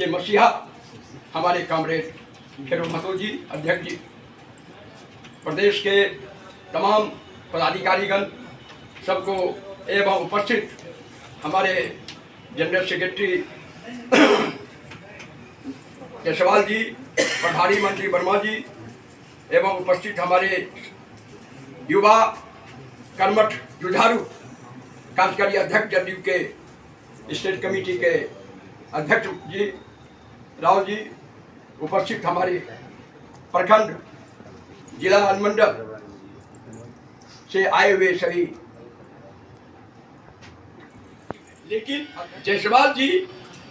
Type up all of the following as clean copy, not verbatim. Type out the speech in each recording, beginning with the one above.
के मसीहा हमारे कामरेड खेरो महतो जी, अध्यक्ष जी, प्रदेश के तमाम पदाधिकारीगण सबको एवं उपस्थित हमारे जनरल सेक्रेटरी जायसवाल जी, प्रभारी मंत्री वर्मा जी एवं उपस्थित हमारे युवा कर्मठ जुझारू कार्यकारी अध्यक्ष जदयू के स्टेट कमेटी के अध्यक्ष जी राव जी, उपस्थित हमारे प्रखंड जिला अनुमंडल से आए हुए सभी। लेकिन जायसवाल जी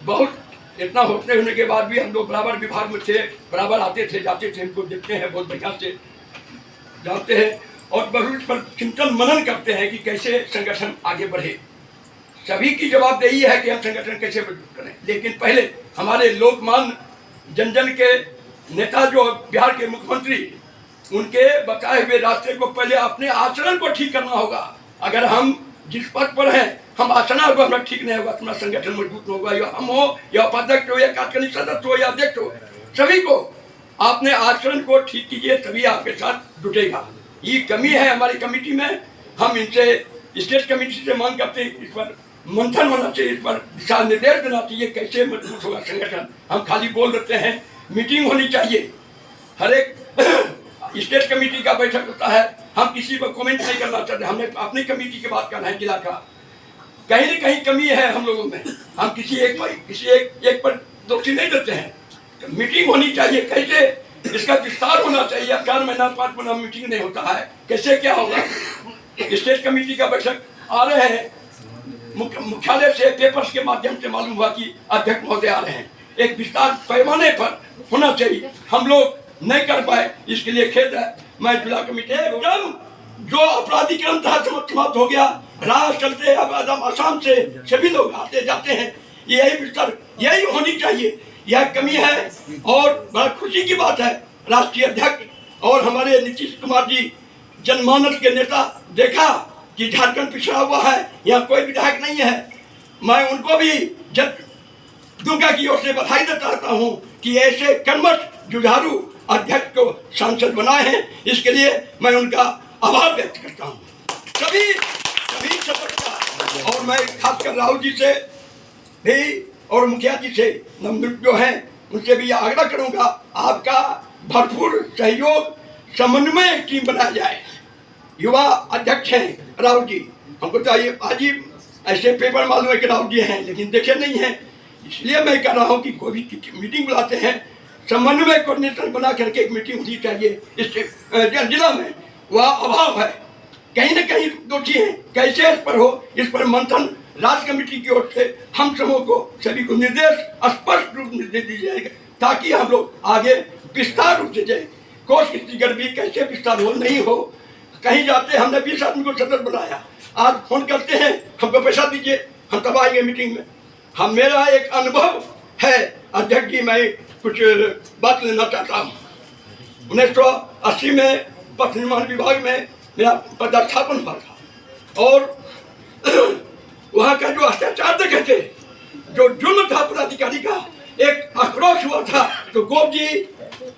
बहुत इतना होने के बाद भी हम लोग बराबर विभाग में थे, बराबर आते थे जाते थे, इनको देखते हैं, बहुत बढ़िया से जानते हैं और बहुत पर चिंतन मनन करते हैं कि कैसे संगठन आगे बढ़े। सभी की जवाबदेही है कि हम संगठन कैसे मजबूत करें, लेकिन पहले हमारे लोकमान्य जन जन के नेता जो बिहार के मुख्यमंत्री, उनके बताए हुए रास्ते को पहले अपने आचरण को ठीक करना होगा। अगर हम जिस पद पर हैं हम आचरण होगा हमारा ठीक नहीं होगा, तुम्हारा संगठन मजबूत होगा। या हम हो या उपाध्यक्ष हो या कार्यकारिणी सदस्य हो या अध्यक्ष हो, सभी को आपने आचरण को ठीक कीजिए, तभी आपके साथ जुटेगा। ये कमी है हमारी कमेटी में। हम इनसे स्टेट कमेटी से मांग करते हैं, इस पर मंथन होना चाहिए, इस पर दिशा निर्देश देना चाहिए कैसे मजबूत होगा संगठन। हम खाली बोल देते हैं, मीटिंग होनी चाहिए। हर एक स्टेट कमेटी का बैठक होता है, हम किसी पर कमेंट नहीं करना चाहते, हमने अपनी कमेटी की बात करना है जिला का। कहीं न कहीं कमी है हम लोगों में, हम किसी एक पर दोषी नहीं देते हैं। मीटिंग होनी चाहिए, कैसे इसका विस्तार होना चाहिए। 4 महीना 5 महीना मीटिंग नहीं होता है, कैसे क्या होगा। स्टेट कमेटी का बैठक आ रहे हैं, मुख्यालय से पेपर्स के माध्यम से मालूम हुआ कि अध्यक्ष महोदय आ रहे हैं। एक विस्तार पैमाने पर होना चाहिए, हम लोग नहीं कर पाए, इसके लिए खेद है। मैं जिला कमेटी एकदम जो अपराधीकरण था समाप्त हो गया, राह चलते अब आसाम से सभी लोग आते जाते हैं, यही विस्तार यही होनी चाहिए। यह कमी है और बड़ा खुशी की बात है, राष्ट्रीय अध्यक्ष और हमारे नीतीश कुमार जी जनमानस के नेता देखा कि झारखंड पिछड़ा हुआ है, यहाँ कोई विधायक नहीं है। मैं उनको भी दुर्गा की ओर से बधाई देता रहता हूँ कि ऐसे कर्मठ जुझारू अध्यक्ष को सांसद बनाए हैं, इसके लिए मैं उनका आभार व्यक्त करता हूँ। सभी सपोर्ट का। और मैं खासकर राहुल जी से भी और मुखिया जी से जो हैं उनसे भी आग्रह करूँगा, आपका भरपूर सहयोग समन्वय टीम बनाया जाए। युवा अध्यक्ष हैं राहुल जी, हमको चाहिए आज ही ऐसे पेपर मालूम है कि राहुल जी हैं, लेकिन देखे नहीं हैं। इसलिए मैं कह रहा हूँ कि कोई भी मीटिंग बुलाते हैं, समन्वय कोऑर्डिनेटर बना करके एक मीटिंग होनी चाहिए। इस जिला में वह अभाव है, कहीं न कहीं दोषी हैं, कैसे इस पर हो, इस पर मंथन राज्य कमेटी की ओर से हम समूह को सभी को निर्देश स्पष्ट रूप में दे दीजिएगा, ताकि हम लोग आगे विस्तार रूप से जाए। कोर्स की गर्मी कैसे विस्तार हो नहीं हो, कहीं जाते हमने 20 आदमी को सदस्य बनाया, आज फोन करते हैं हमको पैसा दीजिए, हम तब आएंगे मीटिंग में। हम मेरा एक अनुभव है अध्यक्ष जी, मैं कुछ बात लेना चाहता हूँ। 1980 में पथ निर्माण विभाग में मेरा पदस्थापन हुआ था और वहाँ का जो अत्याचार देखे थे, जो जुल्म था पदाधिकारी का, एक आक्रोश हुआ था। तो गोप जी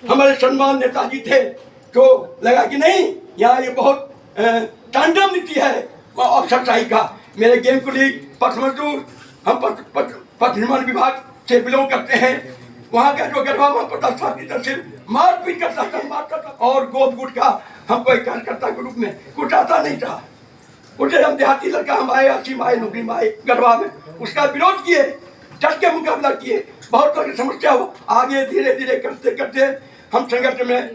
हमारे सम्मान नेताजी थे, तो लगा कि नहीं यहाँ ये बहुत तांडव नीति है अफसरशाही का। मेरे गेम कुलीग पथ मजदूर, हम पथ निर्माण विभाग से बिलोंग करते हैं, वहाँ का जो गरबा पदाधिकारी से मारपीट करता था और गोप गुट का हमको एक कार्यकर्ता के रूप में कुछ आता नहीं था। उसे हम देहाती लड़का, हम आए असीम आए नौकरी में आए गरबा में, उसका विरोध किए, डट के मुकाबला किए, बहुत सारी समस्या हो। आगे धीरे धीरे करते करते हम संगठन में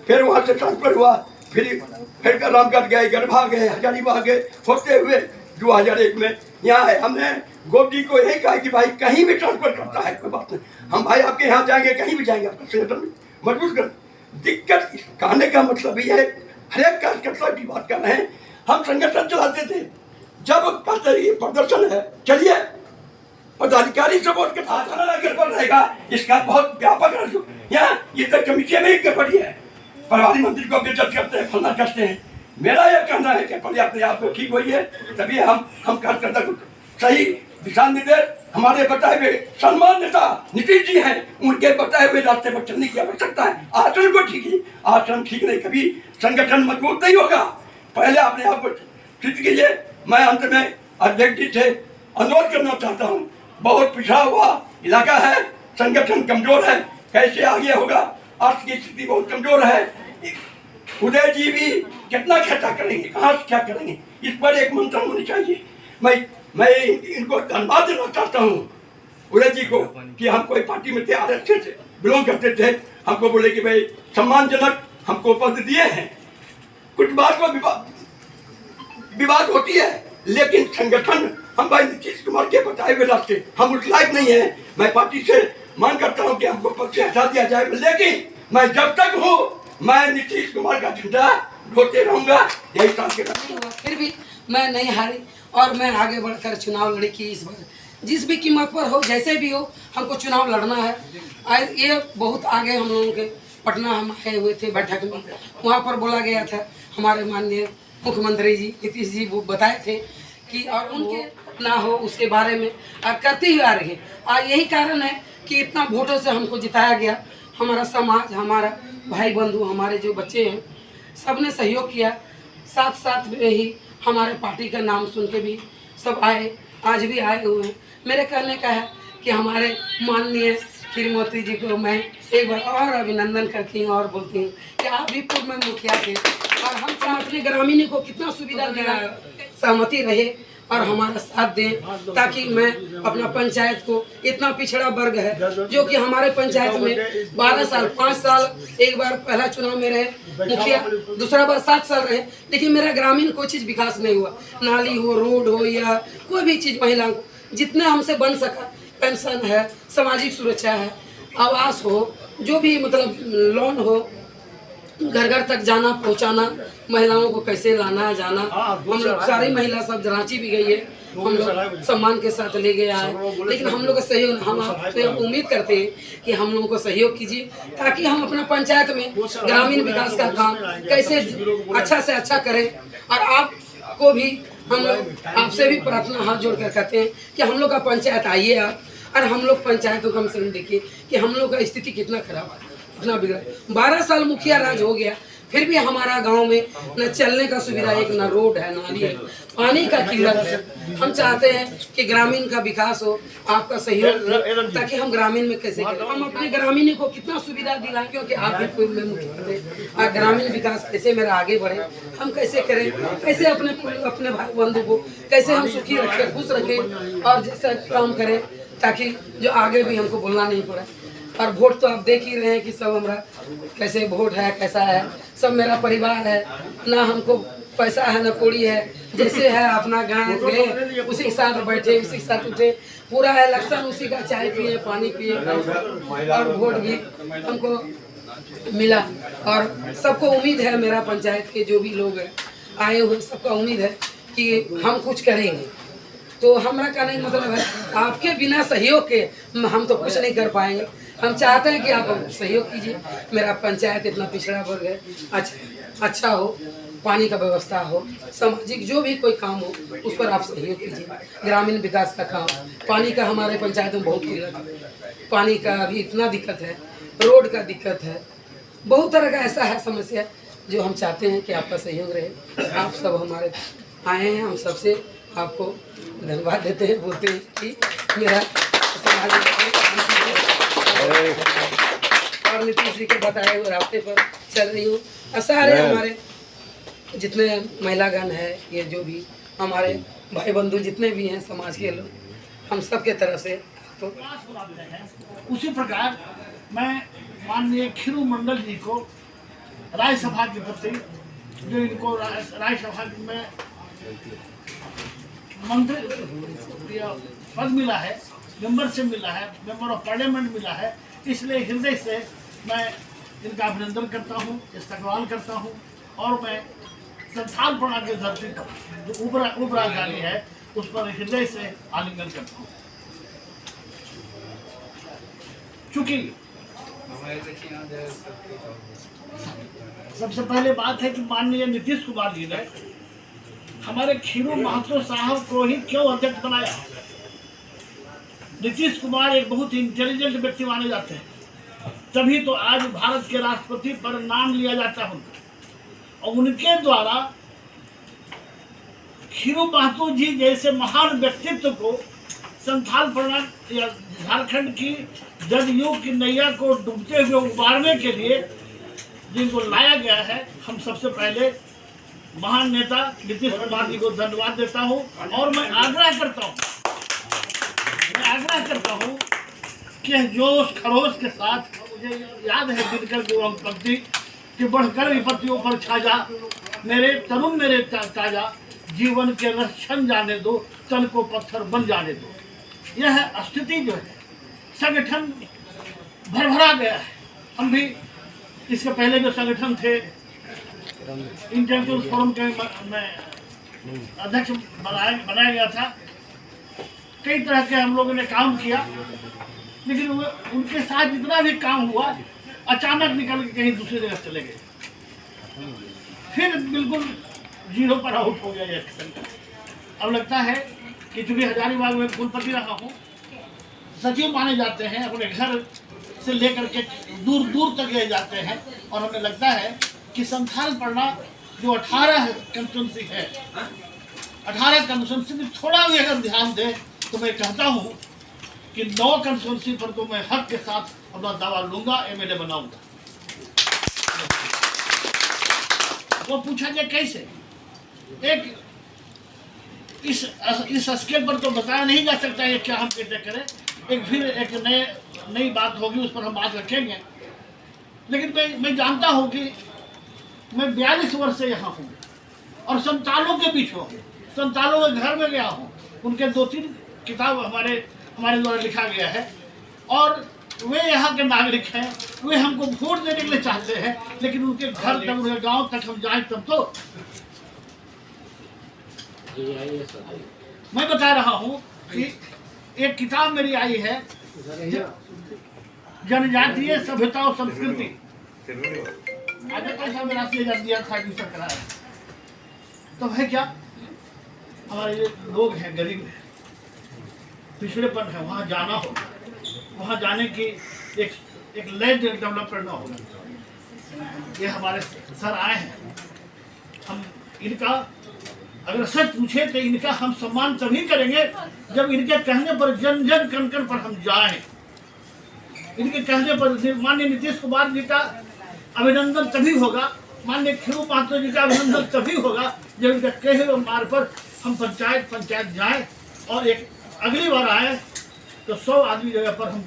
फिर वहाँ से ट्रांसफर हुआ, फिर रामगढ़ गए, गरबा गए, हजारीबाग गए, होते हुए 2001 में यहाँ है। हमने गोप जी को यही कहा कि भाई कहीं भी ट्रांसफर करता है कोई बात नहीं, हम भाई आपके यहाँ जाएंगे, कहीं भी जाएंगे, आपका संगठन में मजबूत कर। दिक्कत कहने का मतलब ये है, हर एक कार्यकर्ता की बात कर रहे हैं, हम संगठन चलाते थे, जब कहते ये प्रदर्शन है चलिए पदाधिकारी सपोर्ट के साथ गड़बड़ रहेगा, इसका बहुत व्यापक यहाँ ये तक कमेटी में ही गड़बड़ी है। प्रभारी मंत्री को बेइज्जत करते हैं, फलना करते हैं। मेरा यह कहना है कि पहले अपने आप को ठीक होइए, तभी हम कार्यकर्ता को सही दिशा निर्देश हमारे बताए हुए सम्मान नेता नीतीश जी हैं, उनके बताए हुए रास्ते पर चलने की आवश्यकता है। आचरण को ठीक है, आचरण ठीक नहीं कभी संगठन मजबूत नहीं होगा। पहले अपने आप को ठीक कीजिए। मैं अंत में अध्यक्ष जी से अनुरोध करना चाहता हूँ, बहुत पिछड़ा हुआ इलाका है, संगठन कमजोर है, कैसे आगे होगा, अर्थ की स्थिति बहुत कमजोर है। उदय जी भी कितना खर्चा करेंगे, कहाँ से क्या करेंगे, इस पर एक मंथन होनी चाहिए। मैं इनको धन्यवाद देना चाहता हूँ उदय जी को कि हम कोई पार्टी में थे, आरक्षण से बिलोंग करते थे, हमको बोले कि भाई सम्मानजनक हमको पद दिए हैं। कुछ बात में विवाद होती है, लेकिन संगठन हम भाई नीतीश कुमार के बताए हुए रास्ते हम उस लायक नहीं है। मैं पार्टी से मांग करता हूँ कि हमको पद से हटा दिया जाए, लेकिन मैं जब तक हूँ मैं नीतीश कुमार का झंडा ढोते रहूंगा। यही काम के फिर भी मैं नहीं हारी और मैं आगे बढ़कर चुनाव लड़ी की इस बार जिस भी कीमत पर हो, जैसे भी हो, हमको चुनाव लड़ना है। ये बहुत आगे हम लोगों के पटना हम आए हुए थे बैठक में, वहाँ पर बोला गया था, हमारे माननीय मुख्यमंत्री जी नीतीश जी वो बताए थे कि और उनके ना हो उसके बारे में करते ही आ रहे हैं। यही कारण है कि इतना वोटों से हमको जिताया गया। हमारा समाज, हमारा भाई बंधु, हमारे जो बच्चे हैं, सब ने सहयोग किया। साथ साथ में ही हमारे पार्टी का नाम सुन के भी सब आए, आज भी आए हुए हैं। मेरे कहने का है कि हमारे माननीय श्रीमती जी को मैं एक बार और अभिनंदन करती हूँ और बोलती हूँ कि आप भी पूर्व में मुखिया थे और हम अपने ग्रामीण को कितना सुविधा दिया, सहमति रहे और हमारा साथ दें, ताकि मैं अपना पंचायत को, इतना पिछड़ा वर्ग है जो कि हमारे पंचायत में 12 साल 5 साल, एक बार पहला चुनाव में रहे मुखिया, दूसरा बार 7 साल रहे, लेकिन मेरा ग्रामीण कोई चीज़ विकास नहीं हुआ। नाली हो, रोड हो या कोई भी चीज़ महिलाओं को जितने हमसे बन सका, पेंशन है, सामाजिक सुरक्षा है, आवास हो, जो भी मतलब लोन हो, घर घर तक जाना पहुंचाना, महिलाओं को कैसे लाना जाना, हम लोग सारी महिला सब रांची भी गई है, हम लोग सम्मान के साथ ले गए आए। लेकिन हम लोग का सहयोग, हम आपसे उम्मीद करते हैं कि हम लोगों को सहयोग कीजिए, ताकि हम अपना पंचायत में ग्रामीण विकास का काम कैसे अच्छा से अच्छा करें। और आपको भी हम लोग आपसे भी प्रार्थना हाथ जोड़कर कहते हैं कि हम लोग का पंचायत आइए आप, और हम लोग पंचायत को कम से कम देखिए कि हम लोग का स्थिति कितना खराब है, कितना बिगड़ा। 12 साल मुखिया राज हो गया, फिर भी हमारा गांव में न चलने का सुविधा, एक न रोड है, नाली है, पानी का किल्लत है। हम चाहते हैं कि ग्रामीण का विकास हो, आपका सहयोग, ताकि हम ग्रामीण में कैसे करें, हम अपने ग्रामीण को कितना सुविधा दिलाएं, क्योंकि आप भी पूर्व में मुखिया थे। ग्रामीण विकास कैसे मेरा आगे बढ़े, हम कैसे करें, कैसे अपने भाई बंधु को कैसे हम सुखी रखें, खुश रखें और जैसा काम करें, ताकि जो आगे भी हमको बोलना नहीं पड़े। और वोट तो आप देख ही रहे हैं कि सब हमारा कैसे वोट है, कैसा है, सब मेरा परिवार है, ना हमको पैसा है ना कौड़ी है, जैसे है अपना गाँव गए, उसी के साथ बैठे, उसी के साथ उठे, पूरा इलेक्शन उसी का, चाय पिए, पानी पिए, और वोट भी हमको मिला। और सबको उम्मीद है, मेरा पंचायत के जो भी लोग आए हुए सबका उम्मीद है कि हम कुछ करेंगे। तो हमारा कहने का मतलब है, आपके बिना सहयोग के हम तो कुछ नहीं कर पाएंगे। हम चाहते हैं कि आप हमको सहयोग कीजिए। मेरा पंचायत इतना पिछड़ा वर्ग है, अच्छा हो, पानी का व्यवस्था हो, सामाजिक जो भी कोई काम हो उस पर आप सहयोग कीजिए। ग्रामीण विकास का काम, पानी का हमारे पंचायत में बहुत किल्लत है, पानी का अभी इतना दिक्कत है, रोड का दिक्कत है, बहुत तरह का ऐसा है समस्या, जो हम चाहते हैं कि आपका सहयोग रहे। आप सब हमारे आए हैं, हम सबसे आपको धन्यवाद देते हैं, बोलते हैं कि मेरा समाज और नीतीश जी के बताए हुए रास्ते पर चल रही हूँ। सारे हमारे जितने महिलागण है, ये जो भी हमारे भाई बंधु जितने भी हैं समाज के लोग, हम सब के तरफ से तो उसी प्रकार मैं माननीय खीरू मंडल जी को राज्यसभा के प्रति, जो इनको राज्यसभा में मंत्री पद मिला है, मेंबर से मिला है, मेंबर ऑफ पार्लियामेंट मिला है, इसलिए हृदय से मैं इनका अभिनंदन करता हूँ, इस्तकबाल करता हूँ। और मैं संथालपना की धरती पर जो उबरा जानी है, उस पर हृदय से आलिंगन करता हूँ। चूँकि सबसे पहले बात है कि माननीय नीतीश कुमार जी ने हमारे खीरू महतो साहब को ही क्यों अध्यक्ष बनाया। नीतीश कुमार एक बहुत ही इंटेलिजेंट व्यक्ति माने जाते हैं, तभी तो आज भारत के राष्ट्रपति पर नाम लिया जाता है उनका। और उनके द्वारा खीरू महतो जी जैसे महान व्यक्तित्व को संथाल परगना या झारखंड की जदयू की नैया को डूबते हुए उबारने के लिए जिनको लाया गया है, हम सबसे पहले महान नेता नीतीश कुमार जी को धन्यवाद देता हूं। और मैं आग्रह करता हूं कि जोश खरोश के साथ, मुझे याद है दिनकर जो पंक्ति कि बढ़कर विपत्तियों पर छाजा मेरे तरुण मेरे ताजा, जीवन के रक्षण जाने दो, तन को पत्थर बन जाने दो। यह स्थिति जो है, संगठन भरभरा गया है। हम भी इसके पहले जो संगठन थे इंटेलेक्चुअल फोरम के में अध्यक्ष बनाया गया था, कई तरह के हम लोगों ने काम किया, लेकिन उनके साथ जितना भी काम हुआ अचानक निकल के कहीं दूसरी जगह चले गए, फिर बिल्कुल जीरो पर आउट हो गया ये संगठन। अब लगता है कि चूंकि हजारीबाग में कुलपति रहा हूँ, सचिव माने जाते हैं, अपने घर से लेकर के दूर दूर तक ले जाते हैं, और हमें लगता है कि संथाल परगना जो 18 कंस्टिट्यूंसी है, 18 कंस्टिट्यूंसी में थोड़ा भी अगर ध्यान दे तो मैं कहता हूँ कि 9 कंस्टिट्यूंसी पर तो मैं हक के साथ अपना दावा लूंगा, एमएलए बनाऊंगा। वो पूछा जाए कैसे, एक इस स्केल पर तो बताया नहीं जा सकता है क्या हम कैसे करें। एक नई बात होगी, उस पर हम बात रखेंगे। लेकिन मैं जानता हूँ कि मैं 42 वर्ष से यहाँ हूँ और संतालों के बीच हूँ, संतालों के घर में गया हूँ। उनके 2-3 किताब हमारे द्वारा लिखा गया है, और वे यहाँ के नागरिक हैं। वे हमको वोट देने के लिए चाहते हैं, लेकिन उनके घर तक, उनके गाँव तक हम जाएं तब तो। मैं बता रहा हूँ कि एक किताब मेरी आई है, जनजातीय सभ्यता और संस्कृति। आगे पैसा मेरा 80,000 दिया था एडमिशन कराया, तो है क्या, हमारे ये लोग हैं, गरीब हैं, पिछड़ेपन है, वहाँ जाना होगा, वहाँ जाने की एक लैंड डेवलप करना होगा। ये हमारे सर आए हैं, हम इनका अगर सच पूछे तो इनका हम सम्मान तभी करेंगे जब इनके कहने पर जन जन कण कण पर हम जाएं। इनके कहने पर माननीय नीतीश कुमार जी का अभिनंदन तभी होगा, माननीय खीरू महतो जी का अभिनंदन तभी होगा जब इनके कहे हुए मार्ग पर हम पंचायत जाएं, और एक अगली बार आए तो 100 आदमी जगह पर हम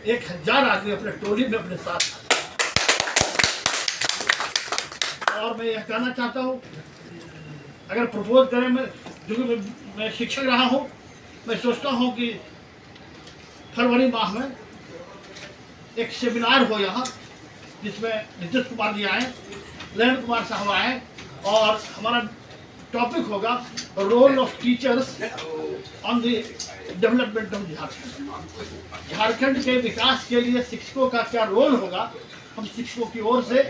1000 आदमी अपने टोली में अपने साथ। और मैं यह कहना चाहता हूँ, अगर प्रपोज करें, मैं शिक्षक रहा हूँ, मैं सोचता हूँ कि फरवरी माह में एक सेमिनार हो यहाँ, जिसमें नीतीश कुमार जी आए, ललन कुमार साहब आए, और हमारा टॉपिक होगा role of teachers on the development of Jharkhand. Jharkhand के विकास के लिए शिक्षकों का क्या रोल होगा। हम शिक्षकों की ओर से,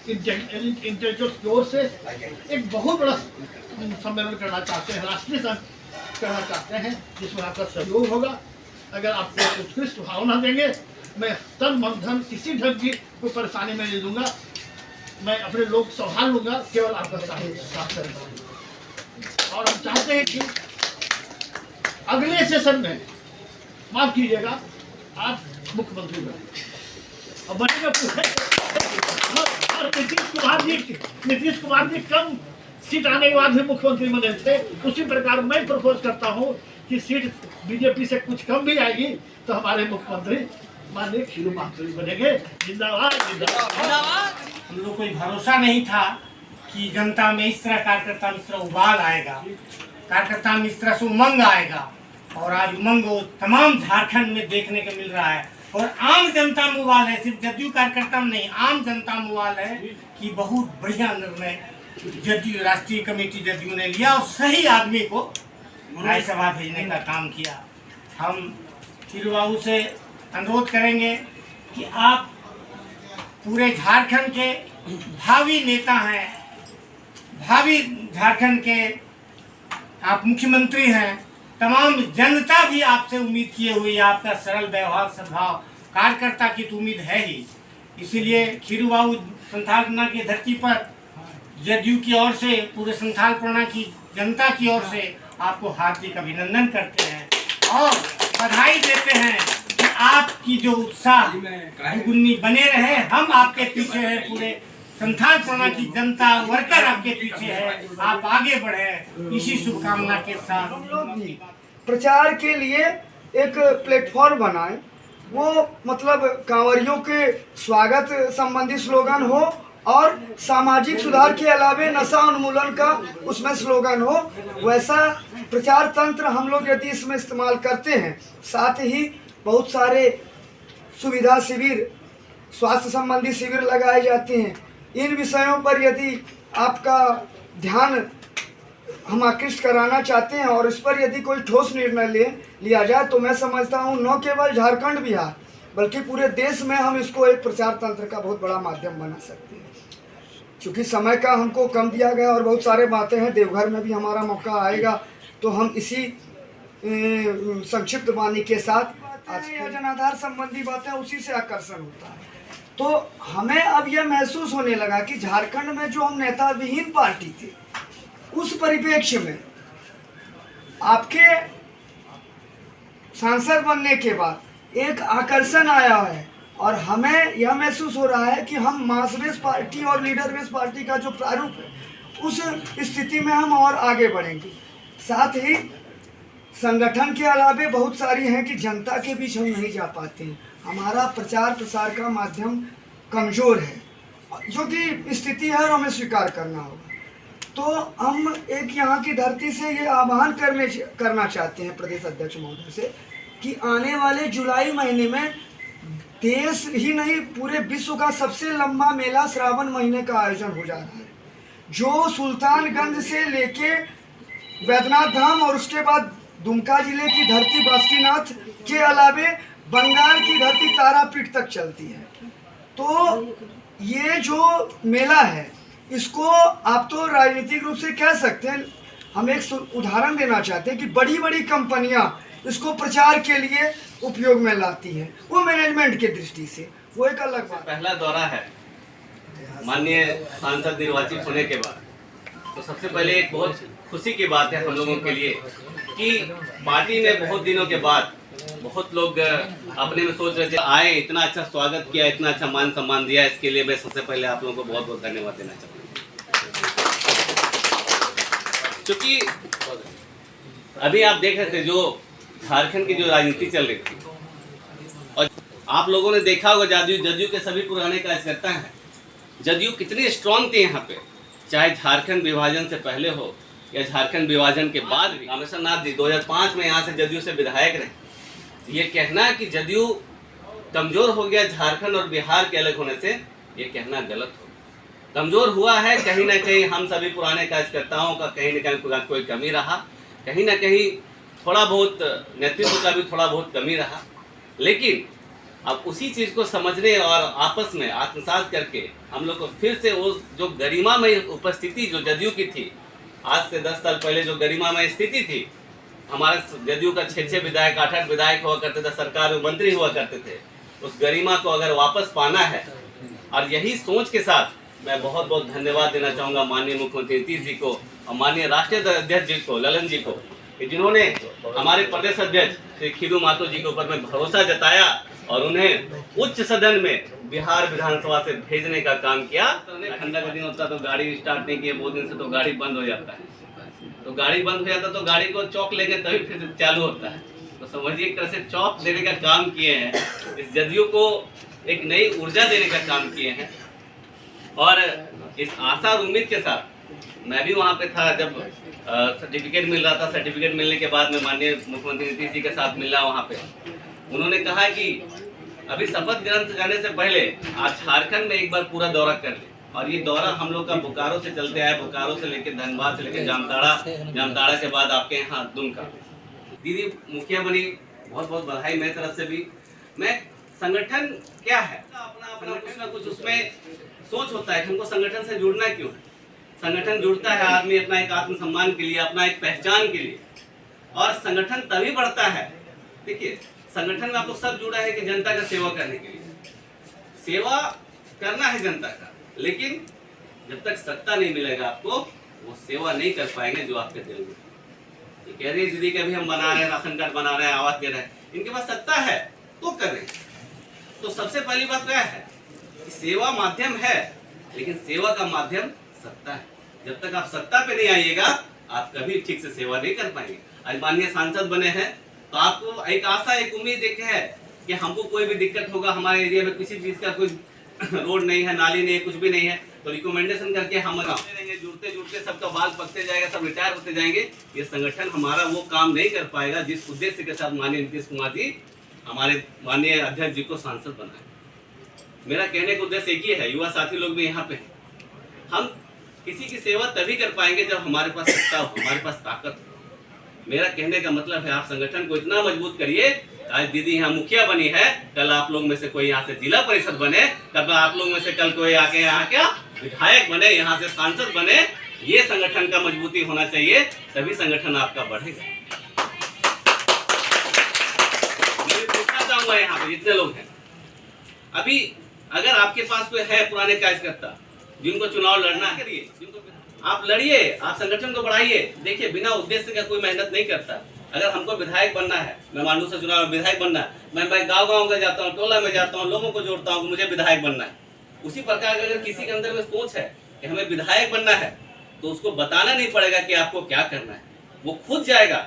इंटेलेक्चुअल्स की ओर से एक बहुत बड़ा सम्मेलन करना चाहते हैं, राष्ट्रीय संघ करना चाहते हैं, जिसमें आपका सहयोग होगा। अगर आप उत्कृष्ट भावना देंगे, मैं तन मन धन किसी ढंग की कोई परेशानी में नहीं दूंगा, मैं अपने लोग संभाल लूंगा, केवल आपका साथ करेंगे। और हम चाहते हैं कि अगले सेशन में, माफ कीजिएगा, आप मुख्यमंत्री बने और बनेगा नीतीश कुमार जी कम सीट आने के बाद भी मुख्यमंत्री बने थे। उसी प्रकार मैं प्रपोज करता हूँ कि सीट बीजेपी से कुछ कम भी आएगी तो हमारे मुख्यमंत्री माननीय खीरू महतो जी बनेंगे। जिंदाबाद जिंदाबाद। हम लोग कोई भरोसा नहीं था कि जनता में इस तरह कार्यकर्ता में इस तरह उबाल आएगा, कार्यकर्ता में इस तरह से उमंग आएगा, और आज उमंग तमाम झारखंड में देखने को मिल रहा है। और आम जनता में उबाल है, सिर्फ जदयू कार्यकर्ता में नहीं, आम जनता में उबाल है कि बहुत बढ़िया निर्णय जदयू राष्ट्रीय कमेटी जदयू ने लिया और सही आदमी को राज्यसभा भेजने का काम किया। हम खीरू बाबू से अनुरोध करेंगे कि आप पूरे झारखंड के भावी नेता हैं, भावी झारखंड के आप मुख्यमंत्री हैं, तमाम जनता भी आपसे उम्मीद किए हुई है। आपका सरल व्यवहार सद्भाव कार्यकर्ता की तो उम्मीद है ही। इसीलिए खीरू बाबू संथालपना की धरती पर जदयू की ओर से, पूरे संथालपना की जनता की ओर से आपको हार्दिक अभिनंदन करते हैं और बधाई देते हैं कि आपकी जो उत्साह दुगुनी बने रहे। हम आपके पीछे हैं, पूरे संथालपना की जनता वर्कर आपके पीछे है। आप आगे बढ़े इसी शुभकामना के साथ। हम लोग भी प्रचार के लिए एक प्लेटफॉर्म बनाए, वो मतलब कांवरियों के स्वागत संबंधी स्लोगन हो और सामाजिक सुधार के अलावे नशा उन्मूलन का उसमें स्लोगन हो। वैसा प्रचार तंत्र हम लोग यदि इसमें इस्तेमाल करते हैं, साथ ही बहुत सारे सुविधा शिविर, स्वास्थ्य संबंधी शिविर लगाए जाते हैं। इन विषयों पर यदि आपका ध्यान हम आकृष्ट कराना चाहते हैं और इस पर यदि कोई ठोस निर्णय लिया जाए तो मैं समझता हूँ न केवल झारखंड बिहार बल्कि पूरे देश में हम इसको एक प्रचार तंत्र का बहुत बड़ा माध्यम बना सकते हैं। चूँकि समय का हमको कम दिया गया और बहुत सारे बातें हैं, देवघर में भी हमारा मौका आएगा, तो हम इसी संक्षिप्त वाणी के साथ आज जनाधार संबंधी बातें उसी से आकर्षण होता है। तो हमें अब यह महसूस होने लगा कि झारखंड में जो हम नेता विहीन पार्टी थे, उस परिप्रेक्ष्य में आपके सांसद बनने के बाद एक आकर्षण आया है और हमें यह महसूस हो रहा है कि हम मास बेस पार्टी और लीडर बेस पार्टी का जो प्रारूप है उस स्थिति में हम और आगे बढ़ेंगे। साथ ही संगठन के अलावे बहुत सारी हैं कि जनता के बीच हम नहीं जा पाते हैं। हमारा प्रचार प्रसार का माध्यम कमज़ोर है, जो कि स्थिति है और हमें स्वीकार करना होगा। तो हम एक यहाँ की धरती से ये आह्वान करना चाहते हैं प्रदेश अध्यक्ष महोदय से कि आने वाले जुलाई महीने में देश ही नहीं पूरे विश्व का सबसे लंबा मेला श्रावण महीने का आयोजन हो जा रहा है, जो सुल्तानगंज से लेके वैद्यनाथ धाम और उसके बाद दुमका जिले की धरती बासुकीनाथ के अलावे बंगाल की धरती तारापीठ तक चलती है। तो ये जो मेला है इसको आप तो राजनीतिक रूप से कह सकते हैं, हम एक उदाहरण देना चाहते हैं कि बड़ी बड़ी कंपनियां इसको प्रचार के लिए उपयोग में लाती हैं, वो मैनेजमेंट के दृष्टि से वो एक अलग बात। पहला दौरा है माननीय सांसद निर्वाचित होने के बाद, तो सबसे पहले एक बहुत खुशी की बात है हम लोगों के लिए कि पार्टी में बहुत दिनों के बाद बहुत लोग अपने में सोच रहे थे आए, इतना अच्छा स्वागत किया, इतना अच्छा मान सम्मान दिया, इसके लिए मैं सबसे पहले आप लोगों को बहुत बहुत धन्यवाद देना चाहूँगा। क्योंकि अभी आप देख रहे थे जो झारखंड की जो राजनीति चल रही थी, और आप लोगों ने देखा होगा जदयू के सभी पुराने कार्यकर्ता हैं, जदयू कितनी स्ट्रांग थी यहाँ पे, चाहे झारखंड विभाजन से पहले हो या झारखंड विभाजन के बाद भी। रामेश्वर नाथ जी 2005 में यहाँ से जदयू से विधायक रहे। ये कहना कि जदयू कमजोर हो गया झारखंड और बिहार के अलग होने से, ये कहना गलत हो। कमजोर हुआ है कहीं ना कहीं हम सभी पुराने कार्यकर्ताओं का कहीं ना कहीं कोई कमी रहा, कहीं ना कहीं थोड़ा बहुत नेतृत्व का भी थोड़ा बहुत कमी रहा। लेकिन अब उसी चीज़ को समझने और आपस में आत्मसात करके हम लोग को फिर से वो जो गरिमामय उपस्थिति जो जदयू की थी, आज से 10 साल पहले जो गरिमामय स्थिति थी, हमारे जदयू का 6 विधायक 8 विधायक हुआ करते थे, सरकार में मंत्री हुआ करते थे, उस गरिमा को अगर वापस पाना है, और यही सोच के साथ मैं बहुत बहुत धन्यवाद देना चाहूँगा माननीय मुख्यमंत्री नीतीश जी को और माननीय राष्ट्रीय अध्यक्ष जी को, ललन जी को, जिन्होंने हमारे प्रदेश अध्यक्ष श्री खीरू मातो जी के ऊपर में भरोसा जताया और उन्हें उच्च सदन में बिहार विधानसभा से भेजने का काम किया। ठंडा का दिन होता तो गाड़ी स्टार्ट नहीं किए, बहुत दिन से तो गाड़ी बंद हो जाता है, तो गाड़ी बंद हो जाता तो गाड़ी को चौक लेंगे तभी फिर से चालू होता है। तो समझिए एक तरह से चौक देने का काम किए हैं, इस जदयू को एक नई ऊर्जा देने का काम किए हैं। और इस आशा और उम्मीद के साथ मैं भी वहाँ पे था जब सर्टिफिकेट मिल रहा था। सर्टिफिकेट मिलने के बाद में माननीय मुख्यमंत्री नीतीश जी के साथ मिला वहाँ पे, उन्होंने कहा कि अभी शपथ ग्रहण करने से पहले आज झारखंड में एक बार पूरा दौरा कर ले। और ये दौरा हम लोग का बोकारो से चलते आए, बोकारो से लेकर धनबाद से लेकर जामताड़ा, जामताड़ा के बाद आपके यहाँ दुमका। दीदी मुखिया बनी, बहुत बहुत बधाई मेरी तरफ से भी। मैं संगठन क्या है, अपना कुछ ना कुछ उसमें सोच होता है कि हमको संगठन से जुड़ना क्यों है। संगठन जुड़ता है आदमी अपना एक आत्मसम्मान के लिए, अपना एक पहचान के लिए। और संगठन तभी बढ़ता है। देखिए संगठन में आप लोग सब जुड़ा है कि जनता का सेवा करने के लिए, सेवा करना है जनता का, लेकिन जब तक सत्ता नहीं मिलेगा आपको, वो सेवा नहीं कर पाएंगे जो आपके दिल में। ये कह रही है दीदी कि अभी हम बना रहे हैं, राशन कार्ड बना रहे हैं, आवास दे रहे हैं, इनके पास सत्ता है तो कर रहे हैं। तो सबसे पहली बात क्या है कि सेवा माध्यम है, लेकिन सेवा का माध्यम सत्ता है। जब तक आप सत्ता पे नहीं आइएगा, आप कभी ठीक से सेवा नहीं कर पाएंगे। आज माननीय सांसद बने हैं तो आपको एक आशा, एक उम्मीद एक है कि हमको कोई भी दिक्कत होगा, हमारे एरिया में किसी चीज का कोई रोड नहीं है, नाली नहीं है, कुछ भी नहीं है, तो रिकमेंडेशन करके हम रहेंगे, जुड़ते जुड़ते सबका बाल पकते जाएगा, सब रिटायर होते जाएंगे। ये संगठन हमारा वो काम नहीं कर पाएगा जिस उद्देश्य के साथ माननीय नीतीश कुमार जी हमारे माननीय अध्यक्ष जी को सांसद बनाए। मेरा कहने का उद्देश्य एक ही है, युवा साथी लोग भी यहाँ पे हैं, हम किसी की सेवा तभी कर पाएंगे जब हमारे पास सत्ता हो, हमारे पास ताकत हो। मेरा कहने का मतलब है आप संगठन को इतना मजबूत करिए, आज दीदी यहाँ मुखिया बनी है, कल आप लोग में से कोई यहाँ से जिला परिषद बने, कल आप लोग में से कल कोई आके यहाँ क्या विधायक बने, यहाँ से सांसद बने। ये संगठन का मजबूती होना चाहिए, तभी संगठन आपका बढ़ेगा। मैं पूछना चाहूंगा यहाँ पे जितने लोग हैं, अभी अगर आपके पास कोई है पुराने कार्यकर्ता जिनको चुनाव लड़ना करिए, जिनको आप लड़िए, आप संगठन को बढ़ाइए। देखिए बिना उद्देश्य का कोई मेहनत नहीं करता। अगर हमको विधायक बनना है, मैं मांडू से चुनाव में विधायक बनना है, मैं गांव-गांव में जाता हूँ, टोला में जाता हूँ, लोगों को जोड़ता हूँ, मुझे विधायक बनना है। उसी प्रकार अगर किसी के अंदर में सोच है कि हमें विधायक बनना है, तो उसको बताना नहीं पड़ेगा कि आपको क्या करना है, वो खुद जाएगा,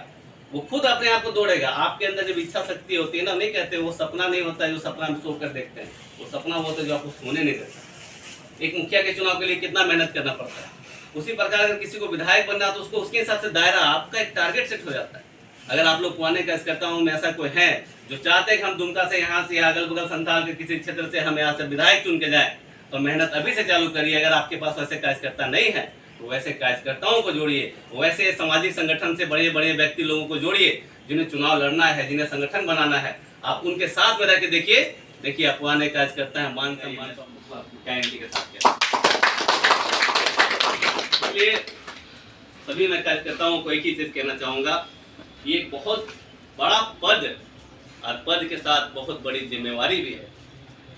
वो खुद अपने आप को दौड़ेगा। आपके अंदर जब इच्छा शक्ति होती है ना, नहीं कहते वो सपना नहीं होता है जो सपना हम सो कर देखते हैं, वो सपना होता है जो आपको सोने नहीं देता। एक मुखिया के चुनाव के लिए कितना मेहनत करना पड़ता है, उसी प्रकार अगर किसी को विधायक बनना है तो उसको उसके हिसाब से दायरा, आपका एक टारगेट सेट हो जाता है। अगर आप लोग पुराने कार्यकर्ताओं में ऐसा कोई है जो चाहते हैं कि हम दुमका से यहाँ से अगल बगल संथाल के किसी क्षेत्र से हम यहाँ से विधायक चुन के जाए, तो मेहनत अभी से चालू करिए। अगर आपके पास वैसे कार्यकर्ता नहीं है तो वैसे कार्यकर्ताओं को जोड़िए, वैसे सामाजिक संगठन से बड़े बड़े व्यक्ति लोगों को जोड़िए जिन्हें चुनाव लड़ना है, जिन्हें संगठन बनाना है। आप उनके साथ में रह के देखिए आप पुराने कार्यकर्ता है, मान सम्मान गारंटी के साथ। इसलिए सभी मैं कार्यकर्ताओं को एक ही चीज कहना चाहूंगा, ये एक बहुत बड़ा पद और पद के साथ बहुत बड़ी जिम्मेवारी भी है।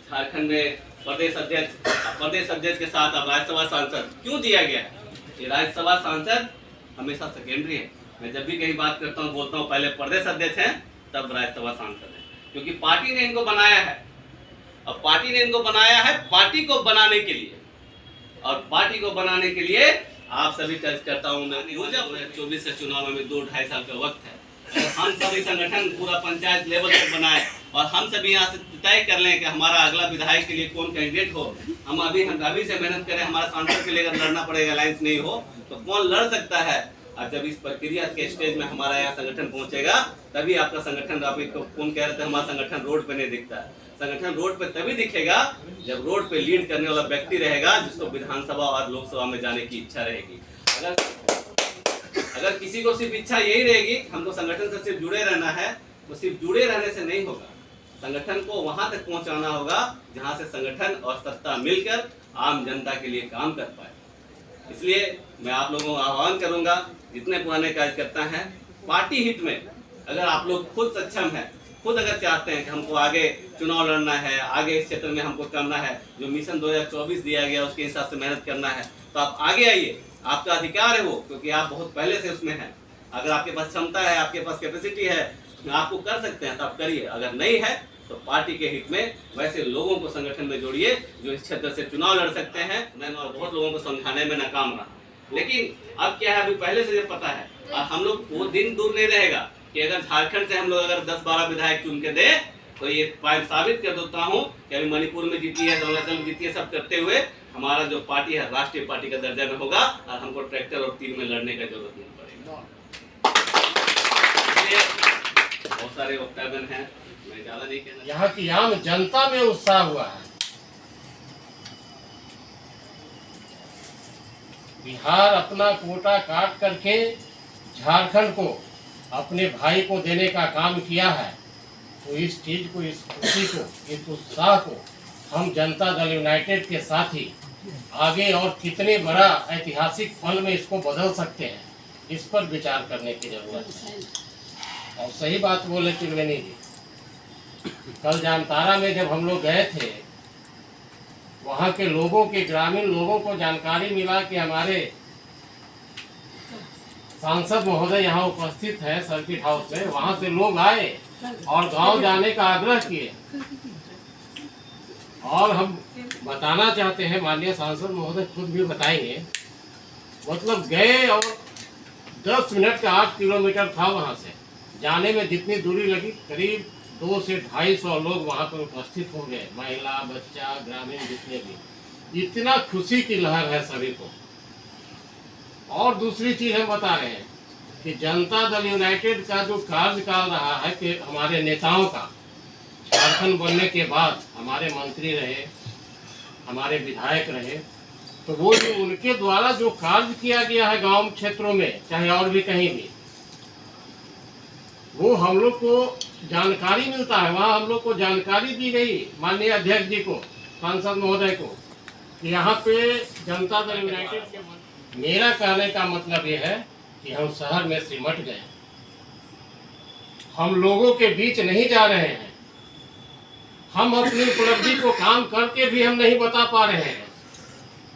झारखंड में प्रदेश अध्यक्ष के साथ अब राज्यसभा सांसद क्यों दिया गया है? ये राज्यसभा सांसद हमेशा सेकेंडरी है। मैं जब भी कहीं बात करता हूँ बोलता हूँ पहले प्रदेश अध्यक्ष हैं तब राज्यसभा सांसद है, क्योंकि पार्टी ने इनको बनाया है। अब पार्टी ने इनको बनाया है पार्टी को बनाने के लिए, और पार्टी को बनाने के लिए आप सभी कार्यकर्ताओं में 2024 के चुनाव में 2-2.5 साल का वक्त है। और हम सभी संगठन पूरा पंचायत लेवल तक बनाए और हम सभी यहाँ से तय कर लें कि हमारा अगला विधायक के लिए कौन कैंडिडेट हो। हम अभी से मेहनत करें, हमारा सांसद के लिए अगर लड़ना पड़ेगा, अलायंस नहीं हो तो कौन लड़ सकता है। और जब इस प्रक्रिया के स्टेज में हमारा यहाँ संगठन पहुंचेगा तभी आपका संगठन, आप कौन कह रहे थे हमारा संगठन रोड पे नहीं दिखता है। संगठन रोड पे तभी दिखेगा जब रोड पे लीड करने वाला व्यक्ति रहेगा जिसको विधानसभा और लोकसभा में जाने की इच्छा रहेगी। अगर किसी को सिर्फ इच्छा यही रहेगी हमको संगठन से सिर्फ जुड़े रहना है, तो सिर्फ जुड़े रहने से नहीं होगा। संगठन को वहां तक पहुंचाना होगा जहां से संगठन और सत्ता मिलकर आम जनता के लिए काम कर पाए। इसलिए मैं आप लोगों को आह्वान करूंगा, जितने पुराने कार्यकर्ता हैं, पार्टी हित में अगर आप लोग खुद सक्षम हैं, खुद अगर चाहते हैं कि हमको आगे चुनाव लड़ना है, आगे इस क्षेत्र में हमको करना है, जो मिशन 2024 दिया गया उसके हिसाब से मेहनत करना है, तो आप आगे आइए। आपका अधिकार है वो, क्योंकि आप बहुत पहले से उसमें हैं। अगर आपके पास क्षमता है, आपके पास कैपेसिटी है, आपको कर सकते हैं तो आप करिए। अगर नहीं है तो पार्टी के हित में वैसे लोगों को संगठन में जोड़िए जो इस क्षेत्र से चुनाव लड़ सकते हैं। मैंने और बहुत लोगों को समझाने में नाकाम रहा, लेकिन अब क्या है, अभी पहले से जब पता है और हम लोग वो दिन दूर नहीं रहेगा कि अगर झारखंड से हम लोग अगर 10-12 विधायक चुन के दे तो ये साबित कर देता हूँ कि अभी मणिपुर में जीती है, अरुणाचल में जीती है, सब करते हुए हमारा जो पार्टी है राष्ट्रीय पार्टी का दर्जा में होगा और हमको ट्रैक्टर और तीर में लड़ने का जरूरत नहीं पड़ेगा। बहुत सारे वक्तव्य हैं, मैं ज्यादा नहीं कहना। यहाँ की आम जनता में उत्साह हुआ है। बिहार अपना कोटा काट करके झारखंड को अपने भाई को देने का काम किया है, तो इस चीज को, इस खुशी को, इस उत्साह को हम जनता दल यूनाइटेड के साथ ही आगे और कितने बड़ा ऐतिहासिक पल में इसको बदल सकते हैं, इस पर विचार करने की जरूरत है। और सही बात बोले त्रिवेणी जी। कल जामताड़ा में जब हम लोग गए थे, वहाँ के लोगों के ग्रामीण लोगों को जानकारी मिला कि हमारे सांसद महोदय यहाँ उपस्थित है सर्किट हाउस में। वहाँ से लोग आए और गांव जाने का आग्रह किए। और हम बताना चाहते हैं, माननीय सांसद महोदय खुद भी बताएंगे, मतलब गए और 10 मिनट का 8 किलोमीटर था वहाँ से। जाने में जितनी दूरी लगी, करीब 200 से 250 लोग वहाँ पर उपस्थित हो गए, महिला, बच्चा, ग्रामीण जितने भी। इतना खुशी की लहर है सभी को। और दूसरी चीज हम बता रहे हैं कि जनता दल यूनाइटेड का जो कार्यकाल रहा है कि हमारे नेताओं का, झारखंड बनने के बाद हमारे मंत्री रहे, हमारे विधायक रहे, तो वो जो उनके द्वारा जो कार्य किया गया है गांव क्षेत्रों में, चाहे और भी कहीं भी, वो हम लोग को जानकारी मिलता है। वहाँ हम लोग को जानकारी दी गई माननीय अध्यक्ष जी को, सांसद महोदय को, कि यहाँ पे जनता दल यूनाइटेड के। मेरा कहने का मतलब ये है कि हम शहर में सिमट गए, हम लोगों के बीच नहीं जा रहे हैं। हम अपनी उपलब्धि को काम करके भी हम नहीं बता पा रहे हैं,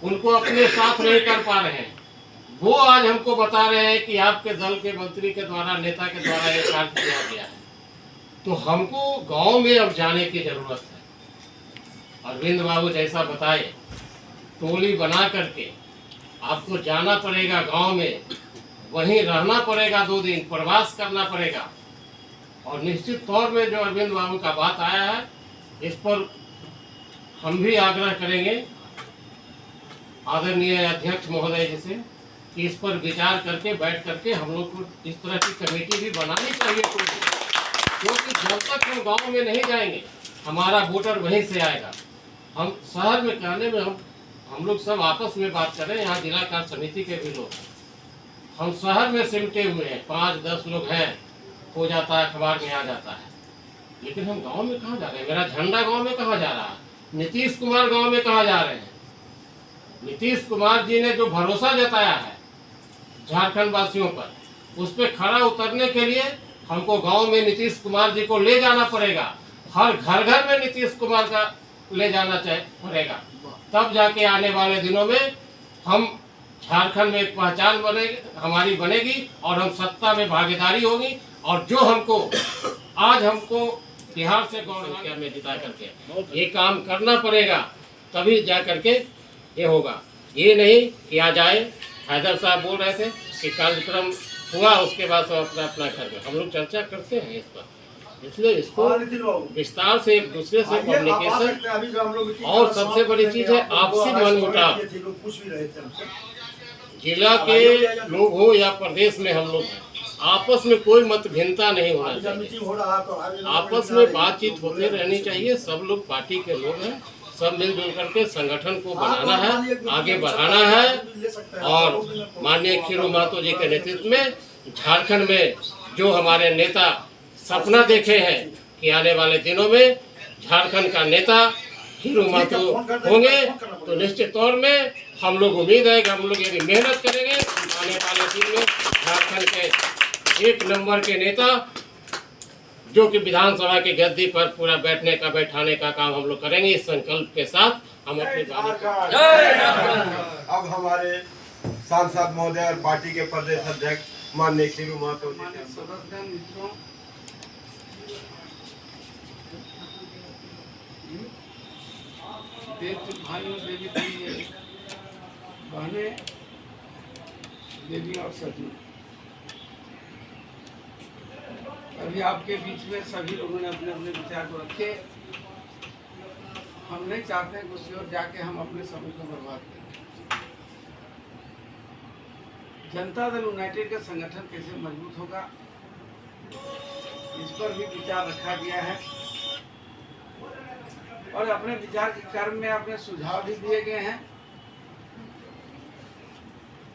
उनको अपने साथ नहीं कर पा रहे हैं। वो आज हमको बता रहे हैं कि आपके दल के मंत्री के द्वारा, नेता के द्वारा ये कार्य किया गया है। तो हमको गांव में अब जाने की जरूरत है। अरविंद बाबू जैसा बताए, टोली बना करके आपको जाना पड़ेगा गांव में, वहीं रहना पड़ेगा, 2 दिन प्रवास करना पड़ेगा। और निश्चित तौर में जो अरविंद बाबू का बात आया है, इस पर हम भी आग्रह करेंगे आदरणीय अध्यक्ष महोदय जी से कि इस पर विचार करके, बैठ करके हम लोग को इस तरह की कमेटी भी बनानी चाहिए। क्योंकि जब तक हम गांव में नहीं जाएंगे, हमारा वोटर वहीं से आएगा। हम शहर में कहने में हम लोग सब आपस में बात करें, यहाँ जिला कार्य समिति के भी लोग, हम शहर में सिमटे हुए हैं, 5-10 लोग हैं, हो जाता है, अखबार में आ जाता है। लेकिन हम गांव में कहाँ जा रहे हैं? मेरा झंडा गांव में कहाँ जा रहा है? नीतीश कुमार गांव में कहाँ जा रहे हैं? नीतीश कुमार जी ने जो भरोसा जताया है झारखंड वासियों पर, उस पर खड़ा उतरने के लिए हमको गांव में नीतीश कुमार जी को ले जाना पड़ेगा। हर घर घर में नीतीश कुमार का ले जाना पड़ेगा, तब जाके आने वाले दिनों में हम झारखंड में एक पहचान बनेगी, हमारी बनेगी, और हम सत्ता में भागीदारी होगी। और जो हमको आज बिहार से गौरव में जिता करके ये काम करना पड़ेगा, तभी जा करके ये होगा। ये नहीं कि आ जाए, हैदर साहब बोल रहे थे कि कार्यक्रम हुआ उसके बाद सब अपना अपना घर में, हम लोग चर्चा करते हैं इस पर। इसलिए इसको विस्तार से एक दूसरे से कम्युनिकेशन, और सबसे बड़ी चीज है आपसी मनमुटाव। जिला के लोग हो या प्रदेश में हम लोग हैं, आपस में कोई मतभिन्नता नहीं होना चाहिए, आपस में बातचीत होती रहनी चाहिए। सब लोग पार्टी के लोग हैं, सब मिलजुल करके संगठन को बनाना है, आगे बढ़ाना है। और माननीय खीरू महतो जी के नेतृत्व में झारखंड में जो हमारे नेता सपना देखे हैं कि आने वाले दिनों में झारखंड का नेता खीरू महतो होंगे, तो निश्चित तौर में हम लोग उम्मीद है कि हम लोग यदि मेहनत करेंगे, आने वाले दिन में झारखंड के 1 नंबर के नेता, जो कि विधानसभा की गद्दी पर पूरा बैठने का, बैठाने का काम हम लोग करेंगे। इस संकल्प के साथ हम अपनी अब हमारे सांसद महोदय और पार्टी के प्रदेश अध्यक्ष माननीय खीरू महतो भाइयों, देवी बहने, देवी और सती, अभी आपके बीच में सभी लोगों ने अपने अपने विचार को रखे। हम नहीं चाहते हैं किसी और जाके हम अपने समय को बर्बाद करें। जनता दल यूनाइटेड का संगठन कैसे मजबूत होगा, इस पर भी विचार रखा गया है, और अपने विचार के क्रम में अपने सुझाव भी दिए गए हैं।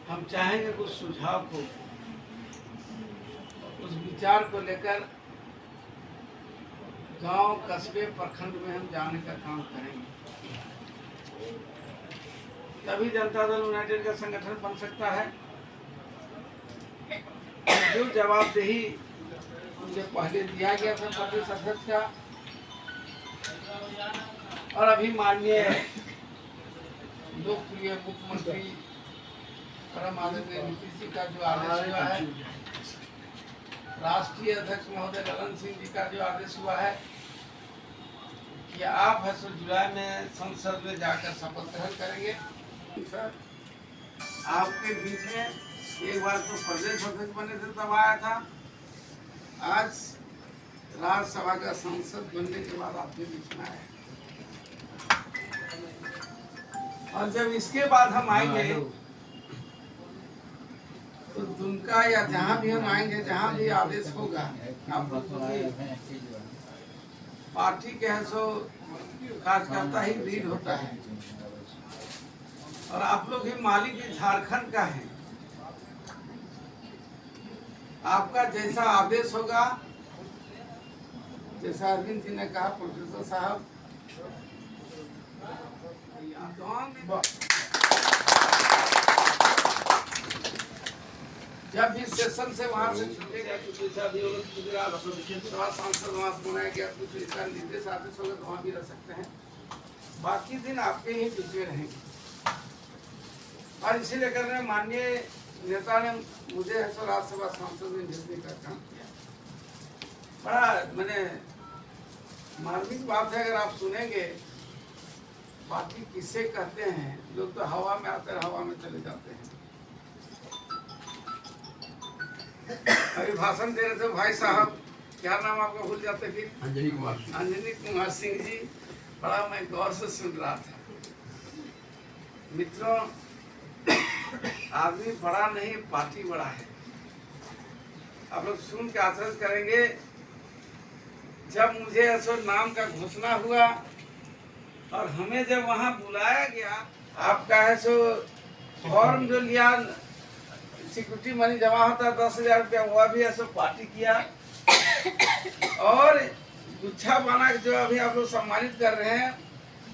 हम चाहेंगे उस सुझाव को, उस विचार को लेकर गांव, कस्बे, प्रखंड में हम जाने का काम करेंगे। तभी जनता दल यूनाइटेड का संगठन बन सकता है। जो जवाबदेही मुझे पहले दिया गया था प्रदेश अध्यक्ष का, और अभी माननीय लोकप्रिय मुख्यमंत्री परम आदरणीय नीतीश जी का जो आदेश हुआ है, राष्ट्रीय अध्यक्ष महोदय ललन सिंह जी का जो आदेश हुआ है कि आप 1 जुलाई में संसद में जाकर शपथ ग्रहण करेंगे। सर, आपके बीच में एक बार तो प्रदेश अध्यक्ष बने थे तब आया था, आज राज्यसभा का सांसद बनने के बाद आपके बीच में आया, और जब इसके बाद हम आएंगे तो दुमका या जहाँ भी हम आएंगे, जहाँ भी आदेश होगा, आप लोग पार्टी के हैं सो कार्यकर्ता ही लीड होता है, और आप लोग ही मालिक भी झारखंड का है। आपका जैसा आदेश होगा, जैसा अरविंद जी ने कहा, प्रोफेसर साहब, जब भी सेशन से वहां से छूटेगा, सांसद वहां से बनाया गया, कुछ इसका निर्देश आदेश होगा तो वहां भी रह सकते हैं, बाकी दिन आपके ही बीच में रहेंगे। और इसी लेकर माननीय नेता ने मुझे राज्यसभा सांसद में भेजने का काम किया। बड़ा मैंने मार्मिक बात है, अगर आप सुनेंगे पार्टी किसे कहते हैं, लोग तो हवा में आते हवा में चले जाते हैं। अभी भाषण दे रहे थे भाई साहब, क्या नाम आपका भूल जाते फिर? अंजनी कुमार सिंह जी, बड़ा मैं गौर से सुन रहा था। मित्रों, आदमी बड़ा नहीं, पार्टी बड़ा है। आप लोग सुन के आश्चर्य करेंगे, जब मुझे ऐसा नाम का घोषणा हुआ और हमें जब वहां बुलाया गया, आपका है सो फॉर्म जो लिया, सिक्योरिटी मनी जमा होता है 10,000 रुपया, वह भी ऐसा पार्टी किया, और गुच्छा बना जो अभी आप लोग सम्मानित कर रहे हैं,